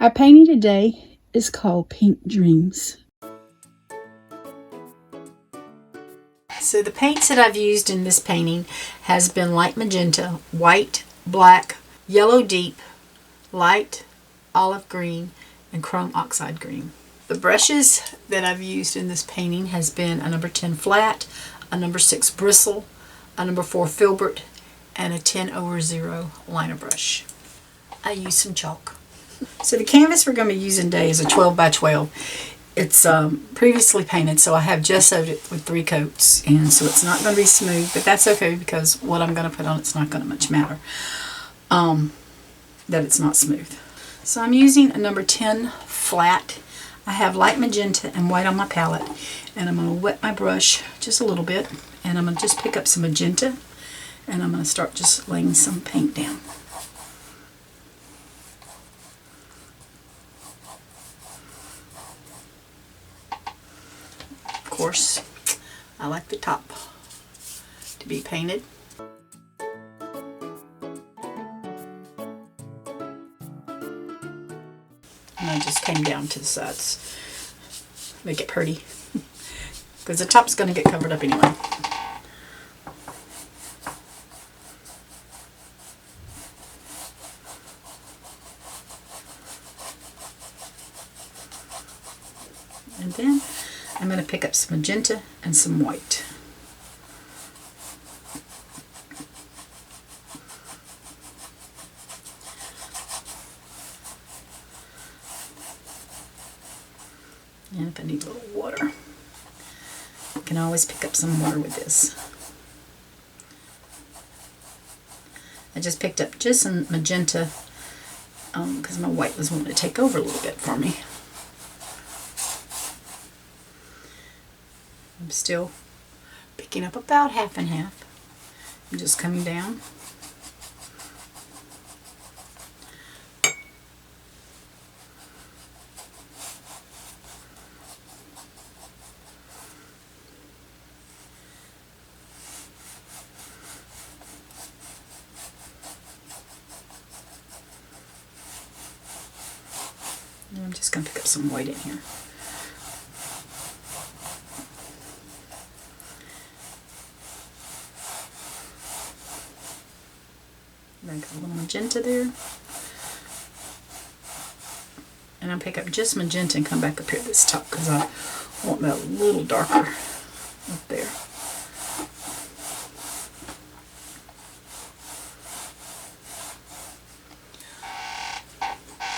Our painting today is called Pink Dreams. So the paints that I've used in this painting has been light magenta, white, black, yellow deep, light, olive green, and chrome oxide green. The brushes that I've used in this painting has been a number 10 flat, a number 6 bristle, a number 4 filbert, and a 10/0 liner brush. I used some chalk. So the canvas we're going to be using today is a 12 by 12. It's previously painted, so I have gessoed it with 3 coats, and so it's not going to be smooth, but that's okay because what I'm going to put on it's not going to much matter that it's not smooth. So I'm using a number 10 flat. I have light magenta and white on my palette, and I'm going to wet my brush just a little bit, and I'm going to just pick up some magenta, and I'm going to start just laying some paint down. Of course, I like the top to be painted. And I just came down to the sides. Make it pretty. Because the top's going to get covered up anyway. And then I'm going to pick up some magenta and some white. And if I need a little water, I can always pick up some water with this. I just picked up just some magenta because my white was wanting to take over a little bit for me. I'm still picking up about half and half. I'm just coming down. And I'm just going to pick up some white in here. I got a little magenta there. And I'll pick up just magenta and come back up here at this top because I want that a little darker up there.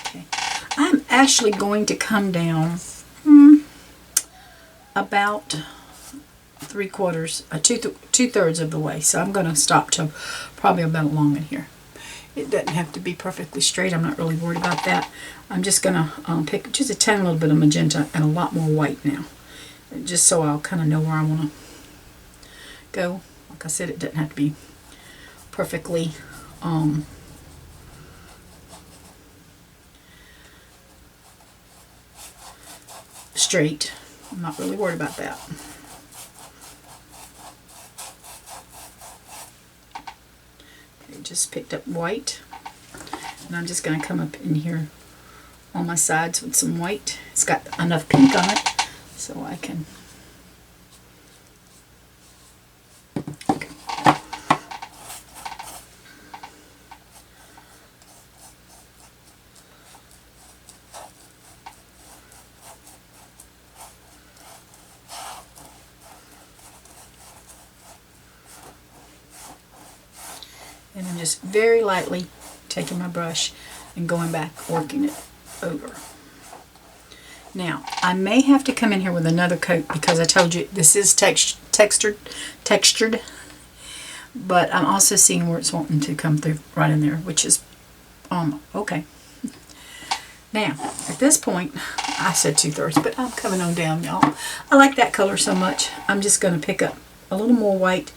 Okay. I'm actually going to come down about 2/3 of the way. So I'm going to stop to probably about along in here. It doesn't have to be perfectly straight. I'm not really worried about that. I'm just going to pick just a tiny little bit of magenta and a lot more white now. Just so I'll kind of know where I want to go. Like I said, it doesn't have to be perfectly straight. I'm not really worried about that. Just picked up white, and I'm just going to come up in here on my sides with some white. It's got enough pink on it so I can and I'm just very lightly taking my brush and going back, working it over. Now, I may have to come in here with another coat because I told you this is textured, but I'm also seeing where it's wanting to come through right in there, which is okay. Now, at this point, I said 2/3, but I'm coming on down, y'all. I like that color so much. I'm just going to pick up a little more white.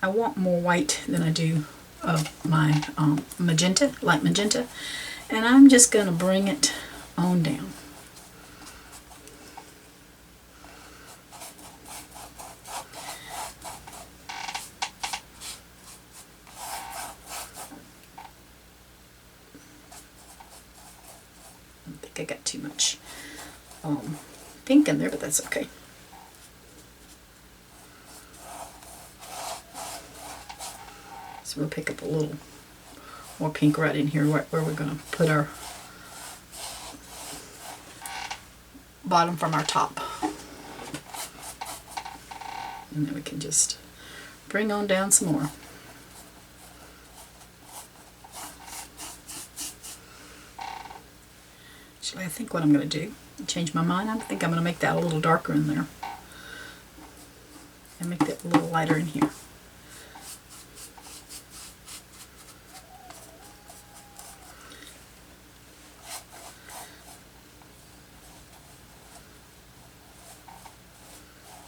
I want more white than I do of my magenta, light magenta, and I'm just going to bring it on down. think I got too much pink in there, but that's okay. So we'll pick up a little more pink right in here where we're going to put our bottom from our top. And then we can just bring on down some more. Actually, I think what I'm going to do, change my mind, I think I'm going to make that a little darker in there. And make that a little lighter in here.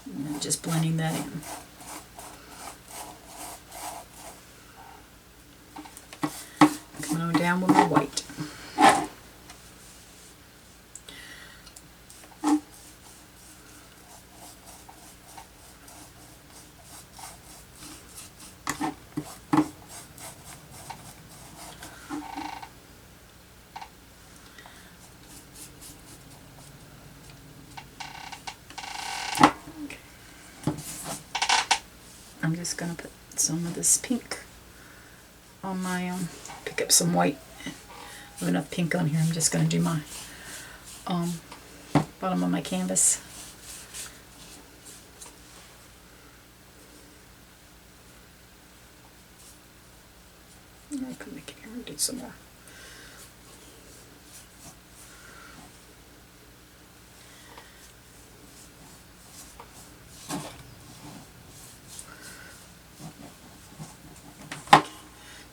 And just blending that in. Coming on down with my white. I'm just going to put some of this pink on my, pick up some white. I have enough pink on here. I'm just going to do my bottom of my canvas. I could make it here and do some more.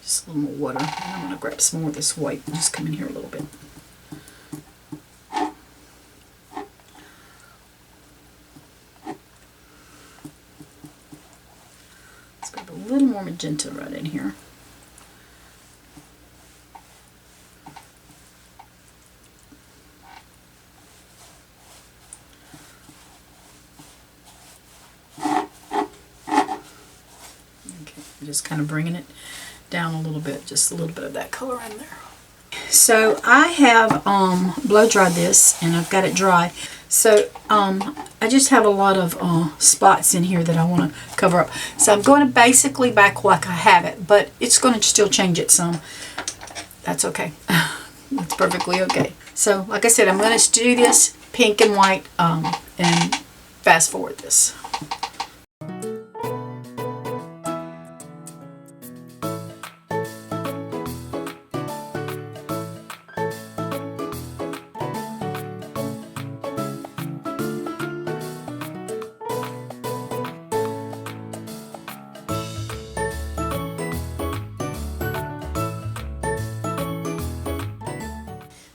Just a little more water, and I'm going to grab some more of this white and just come in here a little bit. Let's grab a little more magenta right in here. Okay, just kind of bringing it down a little bit, just a little bit of that color in there. So I have blow dried this and I've got it dry. So I just have a lot of spots in here that I want to cover up. So I'm going to basically back like I have it, but it's going to still change it some. That's okay. That's perfectly okay. So like I said, I'm going to do this pink and white and fast forward this.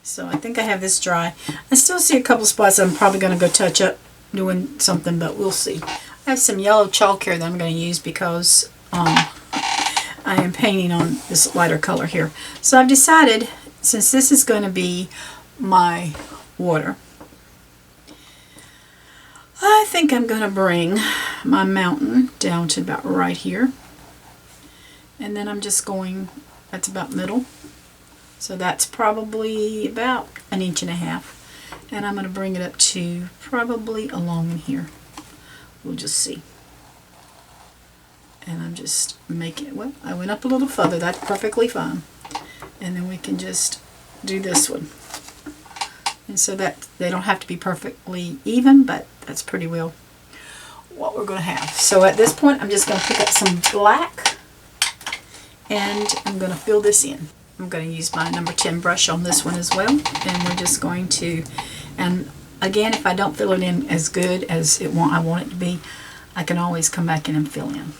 So I think I have this dry. I still see a couple spots I'm probably going to go touch up doing something, but we'll see. I have some yellow chalk here that I'm going to use because I am painting on this lighter color here. So I've decided, since this is going to be my water, I think I'm going to bring my mountain down to about right here. And then I'm just going, that's about middle. So that's probably about 1.5 inches. And I'm going to bring it up to probably along here. We'll just see. And I'm just making it, well, I went up a little further. That's perfectly fine. And then we can just do this one. And so that they don't have to be perfectly even, but that's pretty well what we're going to have. So at this point, I'm just going to pick up some black and I'm going to fill this in. I'm going to use my number 10 brush on this one as well, and we're just going to, and again, if I don't fill it in as good as I want it to be, I can always come back in and fill in.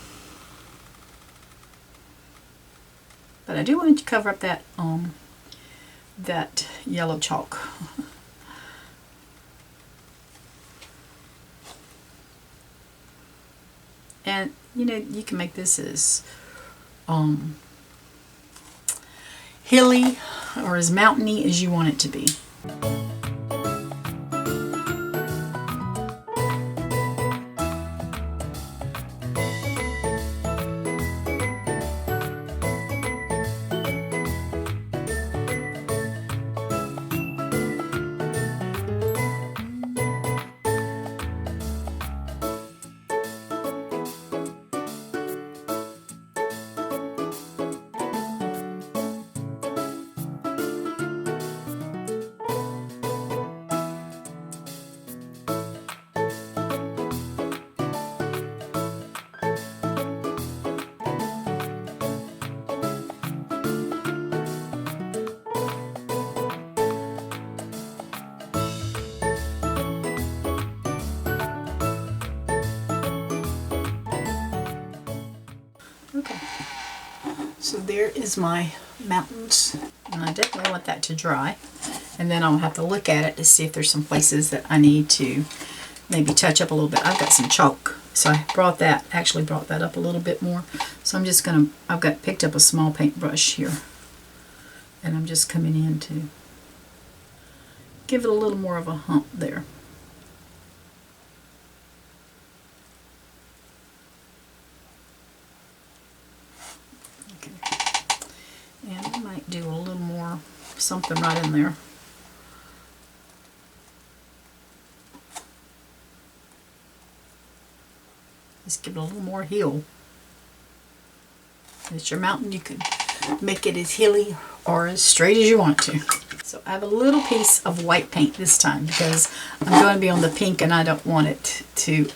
But I do want to cover up that yellow chalk. And you know, you can make this as hilly or as mountainy as you want it to be. So there is my mountains, and I definitely want that to dry, and then I'll have to look at it to see if there's some places that I need to maybe touch up a little bit. I've got some chalk, so I actually brought that up a little bit more. So I'm just gonna, picked up a small paintbrush here, and I'm just coming in to give it a little more of a hump there. Okay. And I might do a little more something right in there. Just give it a little more heel. It's your mountain. You can make it as hilly or as straight as you want to. So I have a little piece of white paint this time because I'm going to be on the pink and I don't want it to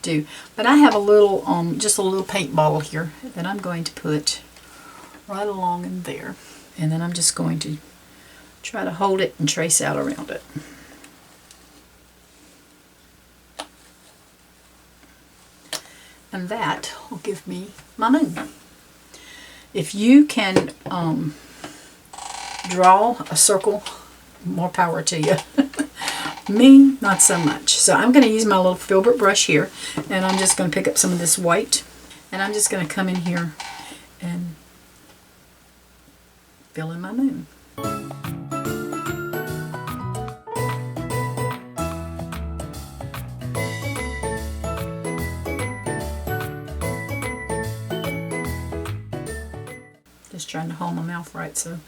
do. But I have a little, just a little paint bottle here that I'm going to put right along in there. And then I'm just going to try to hold it and trace out around it. And that will give me my moon. If you can draw a circle, more power to you. Me, not so much. So I'm going to use my little filbert brush here, and I'm just going to pick up some of this white, and I'm just going to come in here and fill in my moon. Just trying to hold my mouth right so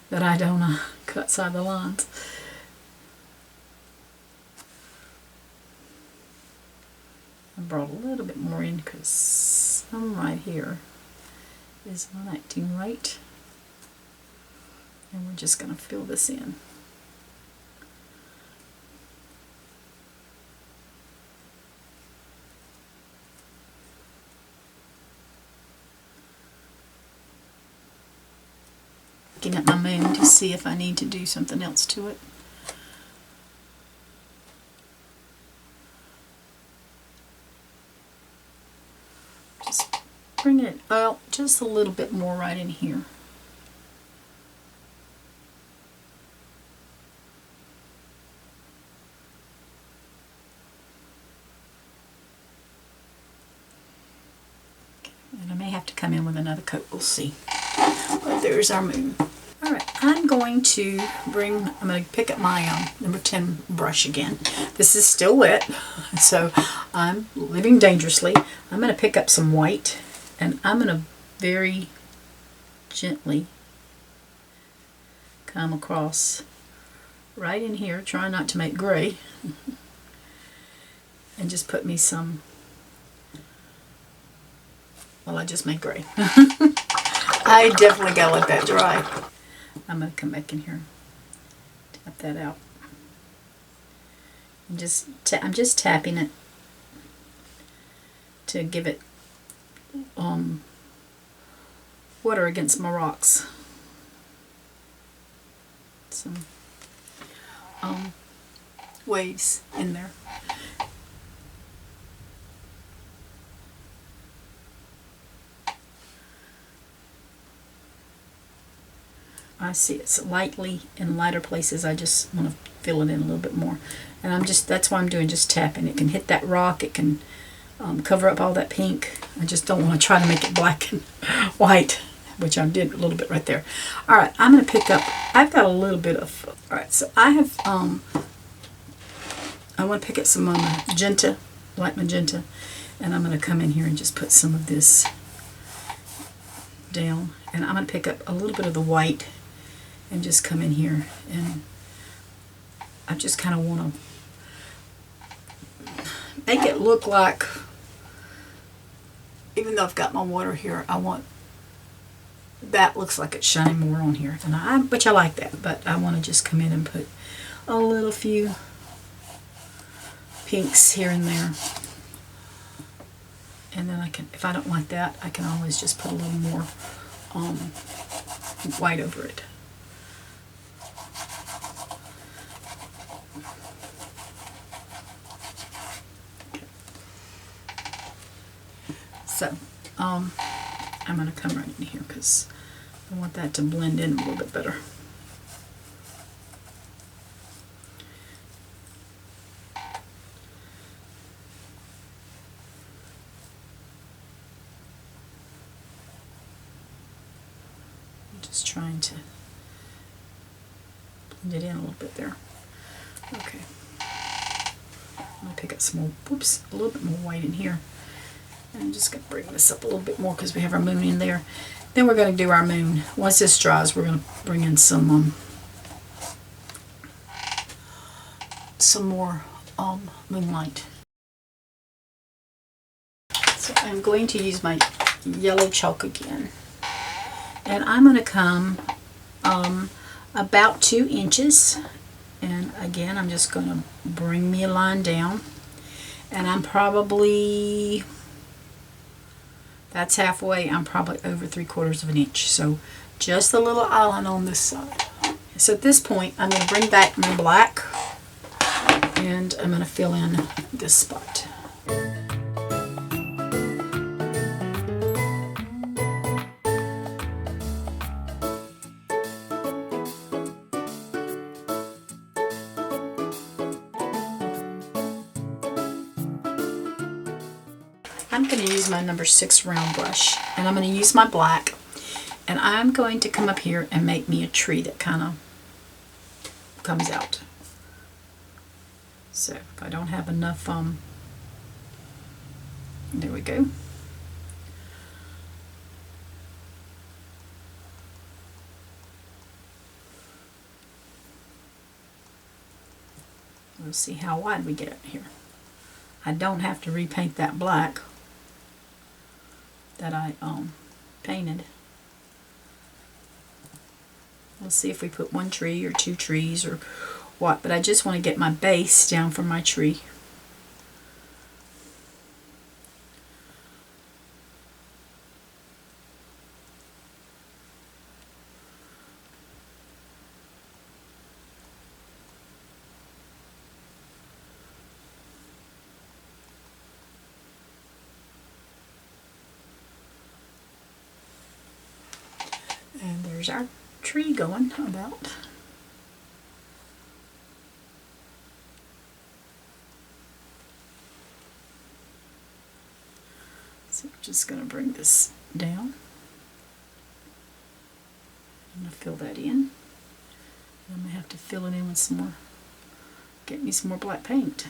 that I don't cut side the lines. I brought a little bit more in because some right here is not acting right. And we're just going to fill this in. Looking at my moon to see if I need to do something else to it. Just bring it out just a little bit more right in here. And I may have to come in with another coat, we'll see. But there's our moon. Alright, I'm going to pick up my number 10 brush again. This is still wet, so I'm living dangerously. I'm going to pick up some white, and I'm going to very gently come across right in here, try not to make gray, and just put me some, well, I just made gray. I definitely gotta let that dry. I'm gonna come back in here, tap that out, and I'm just tapping it to give it water against my rocks. Some waves in there. I see it's lightly in lighter places. I just want to fill it in a little bit more. And that's why I'm doing just tapping. It can hit that rock. It can cover up all that pink. I just don't want to try to make it black and white, which I did a little bit right there. All right, I'm going to pick up, I've got a little bit of, all right, so I have, I want to pick up some magenta, light magenta, and I'm going to come in here and just put some of this down. And I'm going to pick up a little bit of the white and just come in here, and I just kind of want to make it look like, even though I've got my water here, I want that looks like it's shining more on here, and which I like that, but I want to just come in and put a little few pinks here and there, and then I can, if I don't like that, I can always just put a little more white over it. So, I'm going to come right in here because I want that to blend in a little bit better. Just trying to blend it in a little bit there. Okay. I'm going to pick up some more, whoops, a little bit more white in here. And I'm just going to bring this up a little bit more because we have our moon in there. Then we're going to do our moon. Once this dries, we're going to bring in some more moonlight. So I'm going to use my yellow chalk again. And I'm going to come about 2 inches. And again, I'm just going to bring me a line down. And I'm probably, that's halfway, I'm probably over 3/4 of an inch. So just a little island on this side. So at this point, I'm going to bring back my black. And I'm going to fill in this spot. I'm going to use my number 6 round brush, and I'm going to use my black, and I'm going to come up here and make me a tree that kind of comes out. So if I don't have enough, there we go. We'll see how wide we get it here. I don't have to repaint that black that I painted. We'll see if we put 1 tree or 2 trees or what, but I just want to get my base down for my tree. And there's our tree going about. So we're just going to bring this down. I'm going to fill that in. I'm going to have to fill it in with some more, get me some more black paint.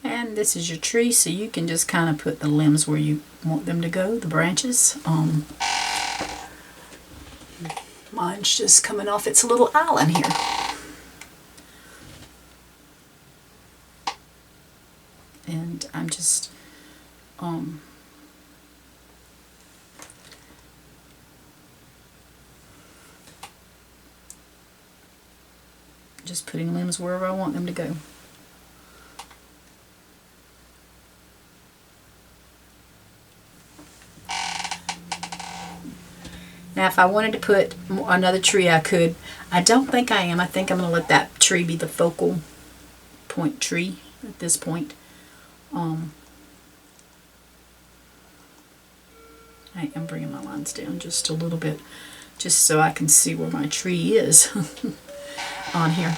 And this is your tree, so you can just kind of put the limbs where you want them to go, the branches. Mine's just coming off its little island here. And I'm just putting limbs wherever I want them to go. Now if I wanted to put another tree, I could. I don't think I am. I think I'm going to let that tree be the focal point tree at this point. I am bringing my lines down just a little bit, just so I can see where my tree is on here.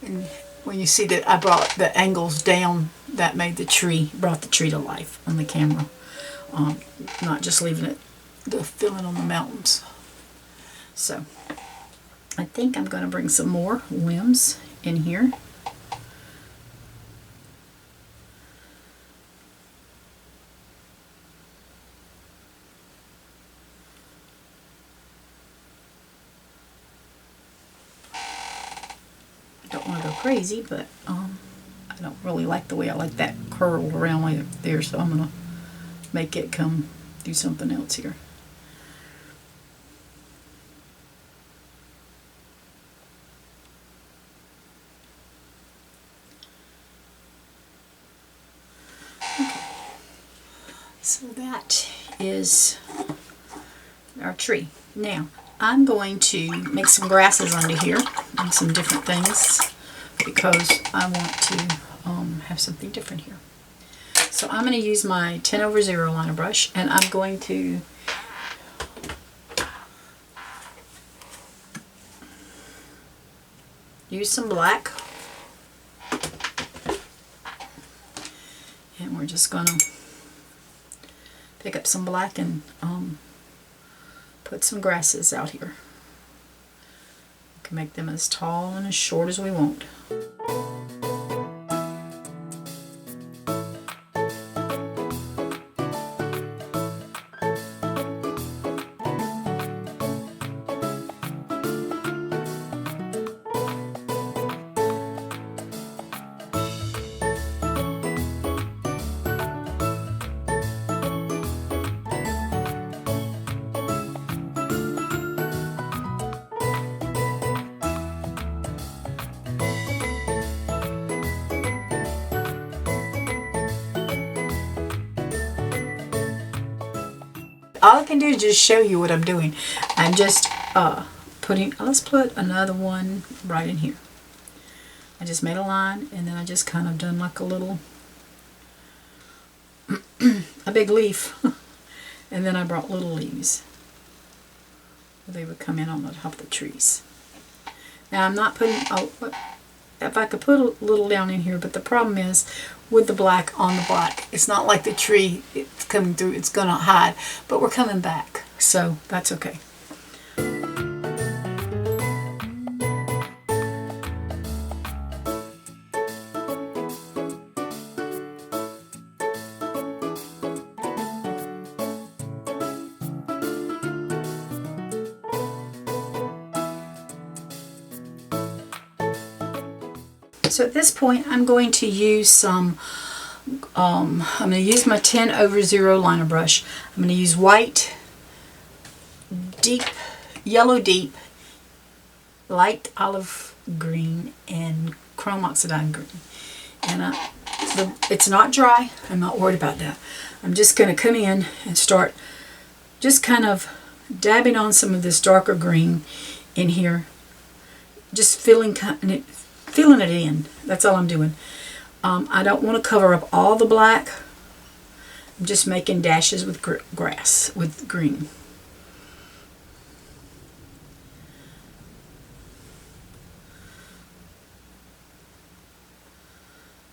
And when you see that I brought the angles down, that made the tree, brought the tree to life on the camera. Not just leaving it, the filling on the mountains. So I think I'm going to bring some more limbs in here. I don't want to go crazy, but I don't really like the way I like that curl around like there, so I'm going to make it come do something else here. Okay. So that is our tree. Now, I'm going to make some grasses under here and some different things because I want to have something different here. So I'm going to use my 10/0 liner brush, and I'm going to use some black, and we're just going to pick up some black and put some grasses out here. We can make them as tall and as short as we want. All I can do is just show you what I'm doing. I'm just let's put another one right in here. I just made a line, and then I just kind of done like a little, a big leaf. And then I brought little leaves. They would come in on the top of the trees. Now I'm not putting, if I could put a little down in here, but the problem is with the black on the black, it's not like the tree, it's coming through, it's going to hide, but we're coming back, so that's okay. So at this point, I'm going to use some, I'm going to use my 10/0 liner brush. I'm going to use white, deep, yellow deep, light olive green, and chrome oxide green. And it's not dry. I'm not worried about that. I'm just going to come in and start just kind of dabbing on some of this darker green in here. Just filling it in. That's all I'm doing. I don't want to cover up all the black. I'm just making dashes with grass, with green.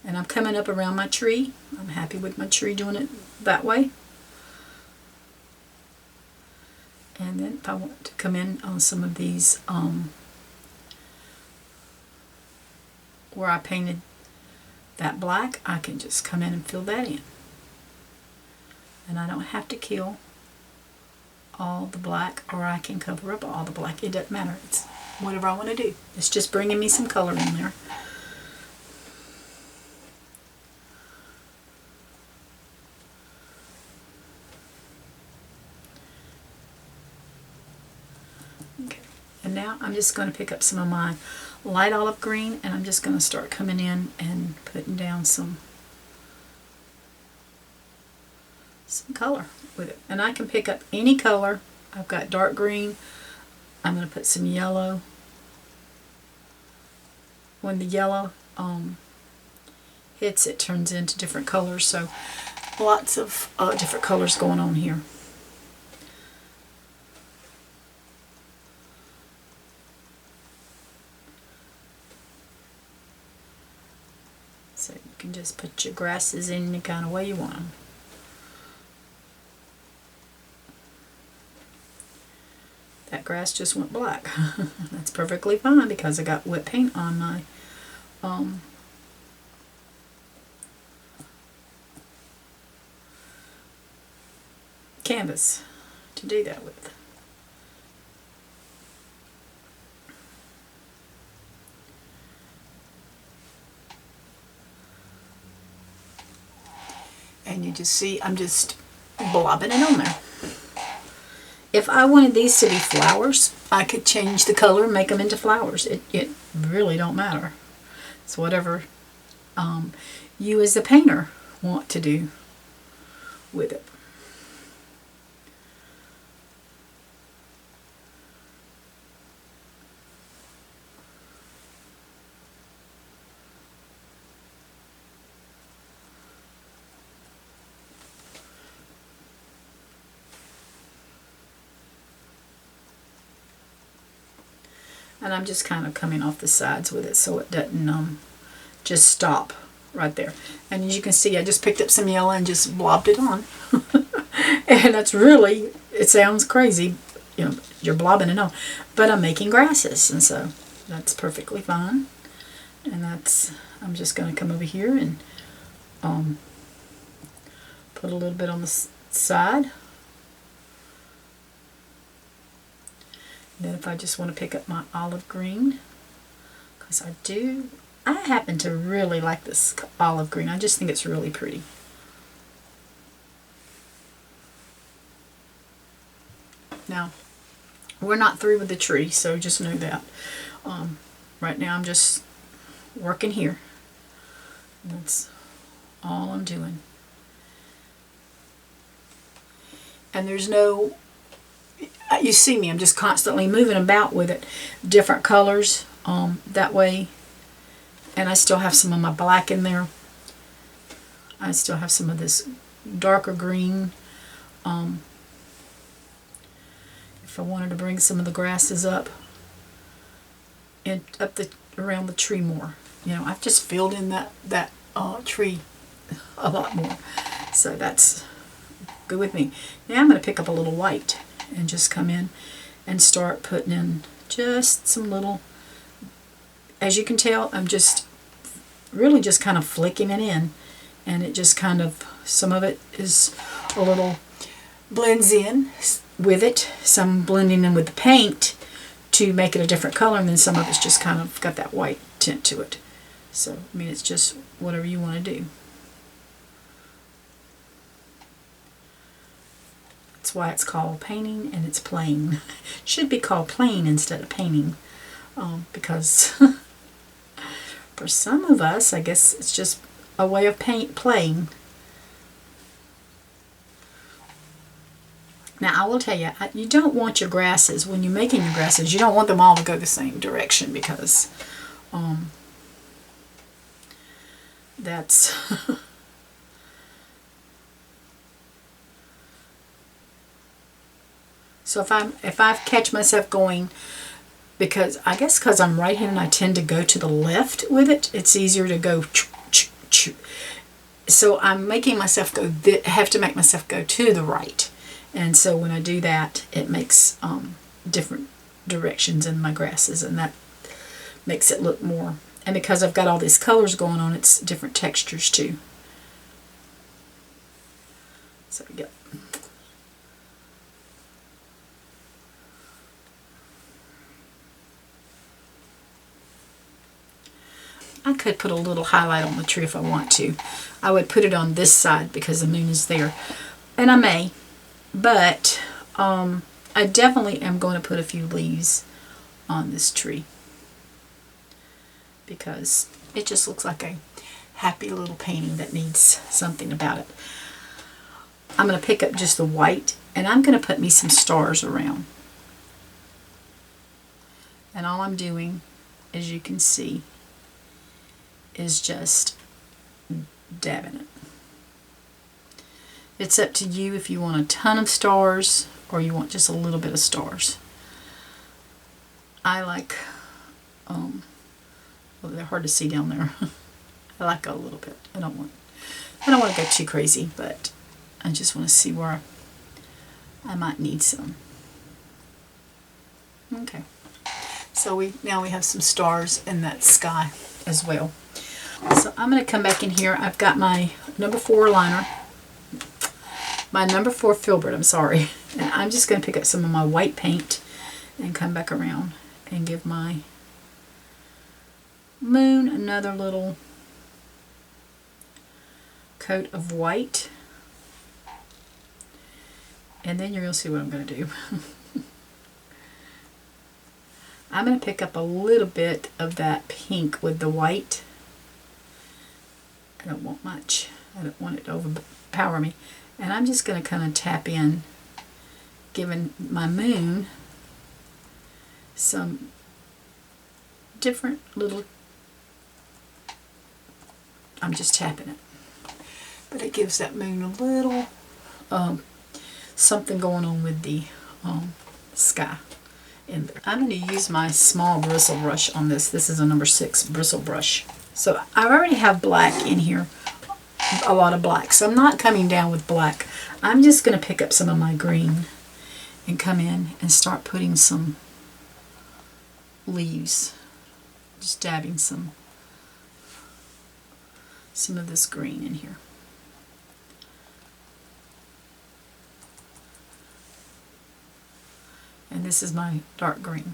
And I'm coming up around my tree. I'm happy with my tree doing it that way. And then if I want to come in on some of these where I painted that black, I can just come in and fill that in. And I don't have to kill all the black, or I can cover up all the black. It doesn't matter. It's whatever I want to do. It's just bringing me some color in there. Okay. And now I'm just going to pick up some of my light olive green, and I'm just going to start coming in and putting down some color with it. And I can pick up any color. I've got dark green. I'm going to put some yellow. When the yellow hits, it turns into different colors, so lots of different colors going on here. So you can just put your grasses in any kind of way you want them. That grass just went black. That's perfectly fine because I got wet paint on my canvas to do that with. And you just see, I'm just blobbing it on there. if I wanted these to be flowers, I could change the color and make them into flowers. It really don't matter. It's whatever you as the painter want to do with it. And I'm just kind of coming off the sides with it so it doesn't just stop right there. And as you can see, I just picked up some yellow and just blobbed it on. And that's really, it sounds crazy, you know, you're blobbing it on. But I'm making grasses, and so that's perfectly fine. And that's, I'm just going to come over here and put a little bit on the side. Then if I just want to pick up my olive green, because I happen to really like this olive green. I just think it's really pretty. Now, we're not through with the tree, so just know that. Right now I'm just working here. That's all I'm doing. And there's no, you see me, I'm just constantly moving about with it. Different colors, that way. And I still have some of my black in there. I still have some of this darker green. If I wanted to bring some of the grasses up and around the tree more. You know, I've just filled in that tree a lot more. So that's good with me. Now I'm going to pick up a little white and just come in and start putting in just some little, as you can tell, I'm just really just kind of flicking it in, and it just kind of, some of it is a little blends in with it, some blending in with the paint to make it a different color, and then some of it's just kind of got that white tint to it. So, I mean, it's just whatever you want to do. That's why it's called painting, and it's plain. It should be called plain instead of painting, because for some of us, I guess it's just a way of playing. Now, I will tell you, you don't want your grasses, when you're making your grasses, you don't want them all to go the same direction, because that's so if I catch myself going, because I guess because I'm right-handed, I tend to go to the left with it. It's easier to go so I'm making myself go, have to make myself go to the right. And so when I do that, it makes different directions in my grasses, and that makes it look more. And because I've got all these colors going on, it's different textures too. So, yep. I could put a little highlight on the tree if I want to. I would put it on this side because the moon is there. And I may. But I definitely am going to put a few leaves on this tree, because it just looks like a happy little painting that needs something about it. I'm going to pick up just the white, and I'm going to put me some stars around. And all I'm doing, as you can see, is just dabbing it. It's up to you if you want a ton of stars or you want just a little bit of stars. I like, well, they're hard to see down there. I like a little bit. I don't want to go too crazy, but I just want to see where I might need some. Okay. So now we have some stars in that sky as well. So I'm going to come back in here. I've got my number 4 liner. My number 4 filbert, I'm sorry. And I'm just going to pick up some of my white paint and come back around and give my moon another little coat of white. And then you're going to see what I'm going to do. I'm going to pick up a little bit of that pink with the white. I don't want much. I don't want it to overpower me. And I'm just going to kind of tap in, giving my moon some different little, I'm just tapping it. But it gives that moon a little something going on with the sky in there. I'm going to use my small bristle brush on this. This is a number 6 bristle brush. So I already have black in here, a lot of black. So I'm not coming down with black. I'm just going to pick up some of my green and come in and start putting some leaves. Just dabbing some of this green in here. And this is my dark green.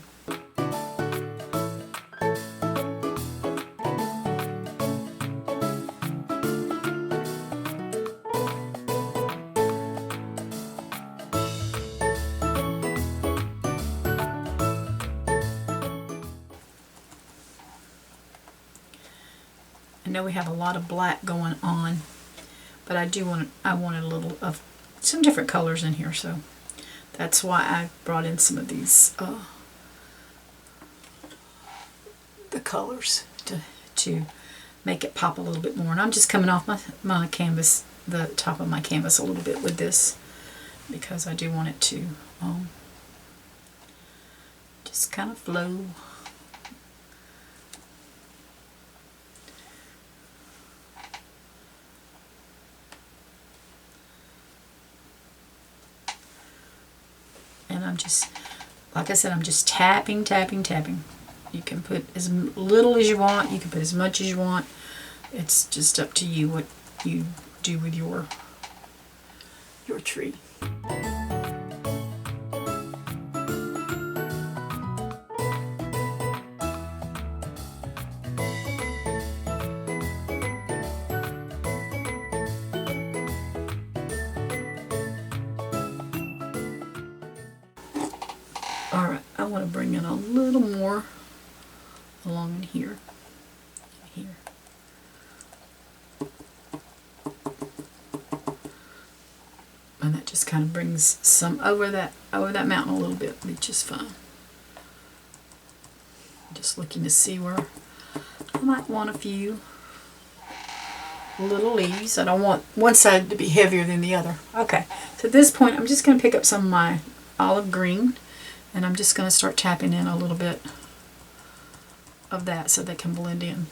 I know we have a lot of black going on, but I wanted a little of some different colors in here, so that's why I brought in some of these the colors to make it pop a little bit more. And I'm just coming off my canvas, the top of my canvas a little bit with this, because I do want it to just kind of flow. And I'm just, like I said, I'm just tapping, tapping, tapping. You can put as little as you want. You can put as much as you want. It's just up to you what you do with your tree. Alright, I want to bring in a little more along in here. And that just kind of brings some over that mountain a little bit, which is fine. I'm just looking to see where I might want a few little leaves. I don't want one side to be heavier than the other. Okay, so at this point I'm just going to pick up some of my olive green, and I'm just going to start tapping in a little bit of that so they can blend in.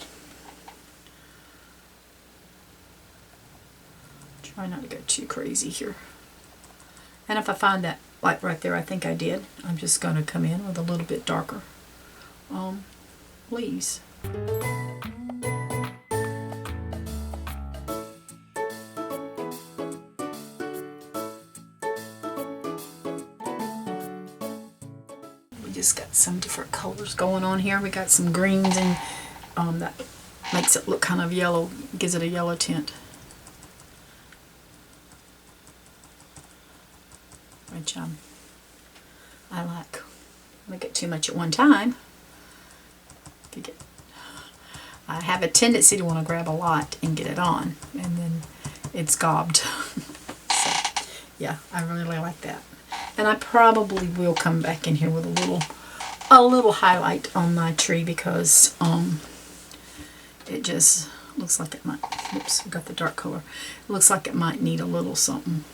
Try not to go too crazy here. And if I find that, like right there, I think I did, I'm just going to come in with a little bit darker leaves. We just got some different colors going on here. We got some greens and that makes it look kind of yellow, gives it a yellow tint. Which I like. I don't get too much at one time. I have a tendency to want to grab a lot and get it on, and then it's gobbed. So, yeah, I really like that. And I probably will come back in here with a little highlight on my tree, because it just looks like it might. Oops, I got the dark color. It looks like it might need a little something.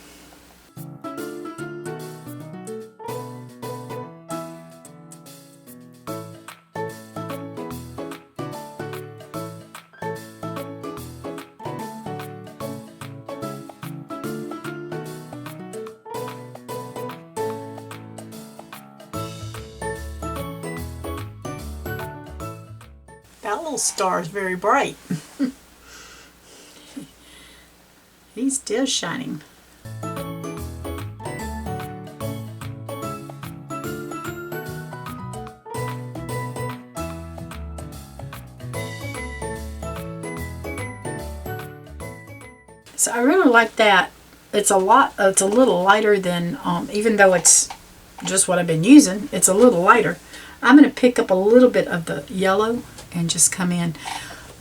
That little star is very bright. He's still shining. So I really like that it's a little lighter than, even though it's just what I've been using, it's a little lighter. I'm going to pick up a little bit of the yellow and just come in.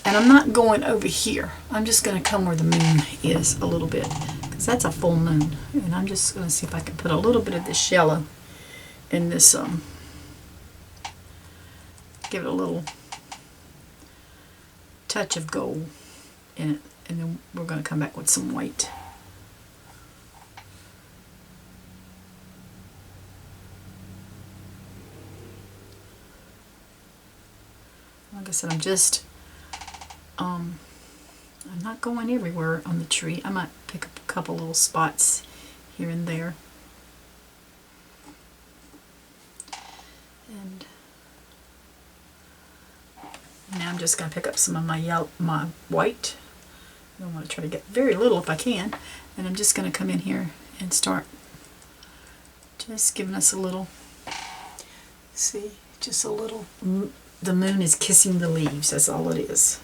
And I'm not going over here. I'm just going to come where the moon is a little bit, because that's a full moon. And I'm just going to see if I can put a little bit of this yellow in this, give it a little touch of gold in it. And then we're going to come back with some white. Like I said, I'm not going everywhere on the tree. I might pick up a couple little spots here and there. And now I'm just going to pick up some of my white. I want to try to get very little if I can. And I'm just going to come in here and start just giving us a little, see, just a little. The moon is kissing the leaves, that's all it is.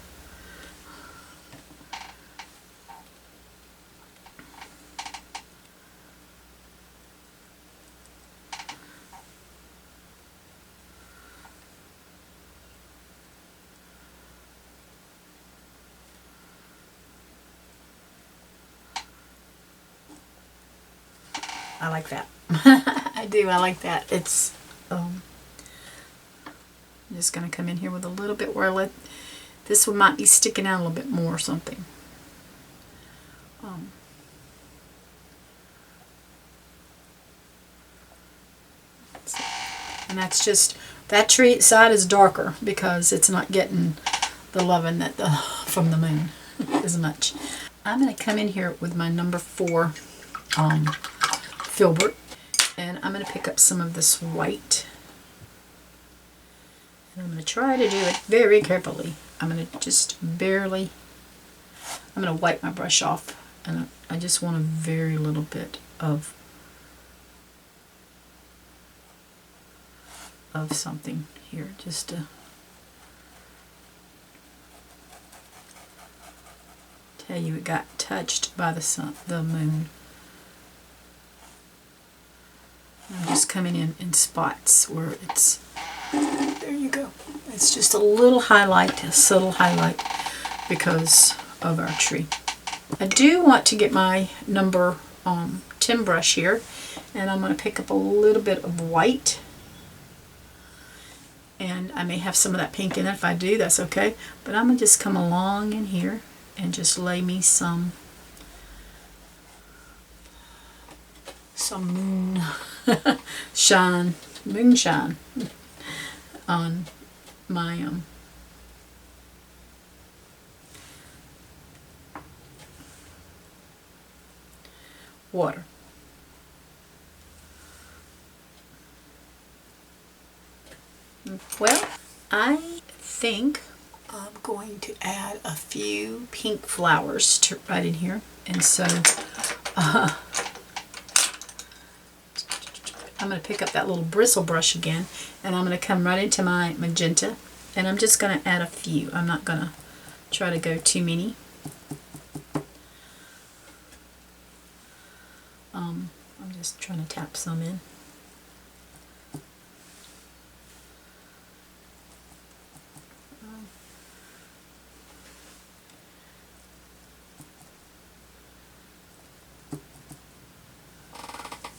I like that. I do, I like that. It's, I'm just going to come in here with a little bit where I let, this one might be sticking out a little bit more or something. And that's just, that tree side is darker because it's not getting the loving that from the moon as much. I'm going to come in here with my number 4 filbert, and I'm going to pick up some of this white. And I'm going to try to do it very carefully. I'm going to just barely, I'm going to wipe my brush off, and I just want a very little bit of something here, just to tell you it got touched by the sun, the moon. I'm just coming in spots where it's, there you go. It's just a little highlight, a subtle highlight, because of our tree. I do want to get my number 10 brush here, and I'm going to pick up a little bit of white. And I may have some of that pink in it. If I do, that's okay. But I'm going to just come along in here and just lay me some moon shine, moonshine on my water. Well, I think I'm going to add a few pink flowers right in here. And so I'm going to pick up that little bristle brush again, and I'm going to come right into my magenta, and I'm just going to add a few. I'm not going to try to go too many. I'm just trying to tap some in.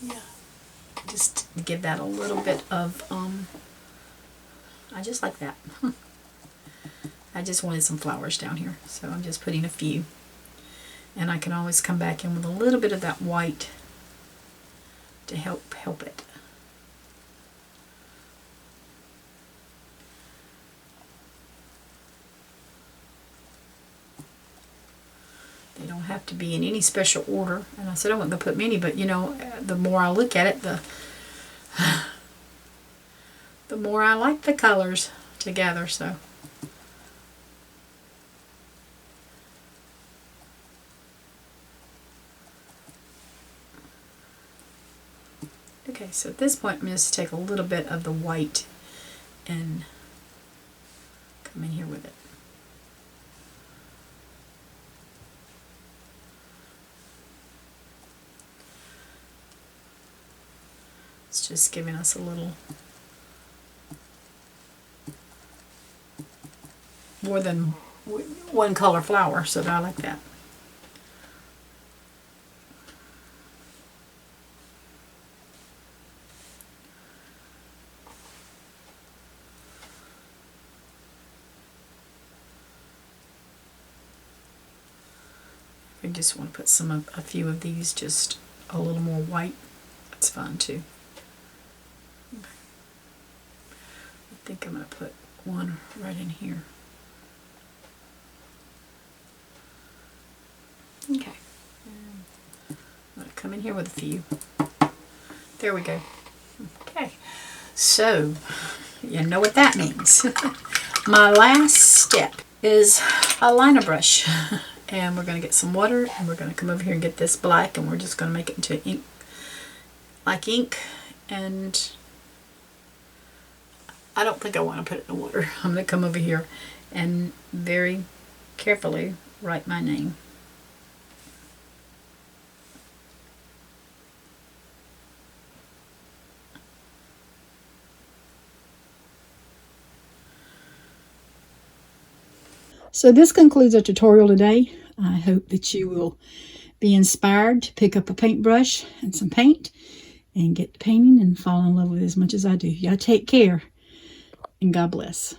Yeah, just give that a little bit of, I just like that. I just wanted some flowers down here, so I'm just putting a few. And I can always come back in with a little bit of that white to help it. They don't have to be in any special order. And I said I wasn't going to put many, but you know, the more I look at it, the more I like the colors together. So okay, so at this point I'm going to take a little bit of the white and come in here with it. It's just giving us a little more than one color flower, so I like that. I just want to put a few of these, just a little more white. That's fine too. Okay. I think I'm going to put one right in here. Okay. I'm going to come in here with a few. There we go. Okay. So, you know what that means. My last step is a liner brush. And we're going to get some water, and we're going to come over here and get this black, and we're just going to make it into ink, like ink. And I don't think I want to put it in the water. I'm going to come over here and very carefully write my name. So this concludes our tutorial today. I hope that you will be inspired to pick up a paintbrush and some paint and get painting and fall in love with it as much as I do. Y'all take care, and God bless.